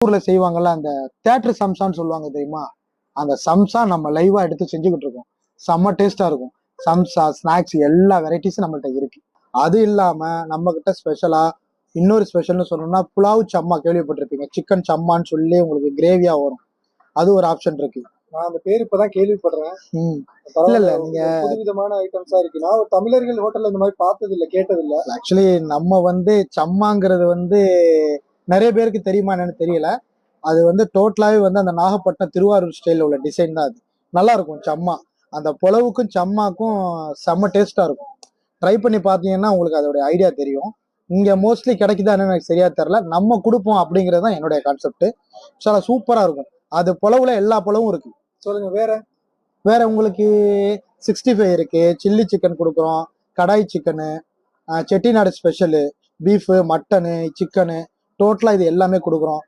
ஊர்ல செய்வாங்கல்ல அந்த தேட்டர் சம்சான்னு சொல்லுவாங்க தெரியுமா? அந்த சம்சா நம்ம லைவா எடுத்து செஞ்சுக்கிட்டு இருக்கோம். செம்ம டேஸ்டா இருக்கும். சம்சா, ஸ்நாக்ஸ் எல்லா வெரைட்டிஸும் நம்மள்ட்ட இருக்கு. அது இல்லாம நம்ம கிட்ட ஸ்பெஷலா இன்னொரு ஸ்பெஷல்னு சொல்லணும்னா புலாவ் சம்மா கேள்விப்பட்டிருப்பீங்க. சிக்கன் சம்மான்னு சொல்லி உங்களுக்கு கிரேவியா வரும். அது ஒரு ஆப்ஷன் இருக்கு. நான் அந்த பேர் இப்பதான் கேள்விப்படுறேன். ம். இல்ல பரவாயில்ல, நீங்க புதுவிதமான ஐட்டம்ஸா இருக்கு. நான் ஒரு தமிழர்கள் ஹோட்டல்ல இந்த மாதிரி பார்த்தது இல்ல, கேட்டது இல்ல. ஆக்சுவலி நம்ம சம்மாங்கிறது நிறைய பேருக்கு தெரியுமா என்னன்னு தெரியல. அது டோட்டலாவே அந்த நாகப்பட்டினம் திருவாரூர் ஸ்டைல உள்ள டிசைன் தான் அது. நல்லா இருக்கும் சம்மா. அந்த புலவுக்கும் சம்மாக்கும் செம்ம டேஸ்டா இருக்கும். ட்ரை பண்ணி பார்த்தீங்கன்னா உங்களுக்கு அதோட ஐடியா தெரியும். இங்க மோஸ்ட்லி கிடைக்குதா என்னன்னு எனக்கு சரியா தெரியல. நம்ம கொடுப்போம் அப்படிங்கிறது தான் என்னுடைய கான்செப்ட். சில சூப்பரா இருக்கும். அது புலவுல எல்லா புலவும் இருக்கு. சொல்லுங்க, வேற வேற உங்களுக்கு 65 இருக்கு, சில்லி சிக்கன் கொடுக்குறோம், kadai chicken, Chettinad special, beef, mutton, chicken, டோட்டலா இது எல்லாமே கொடுக்குறோம்.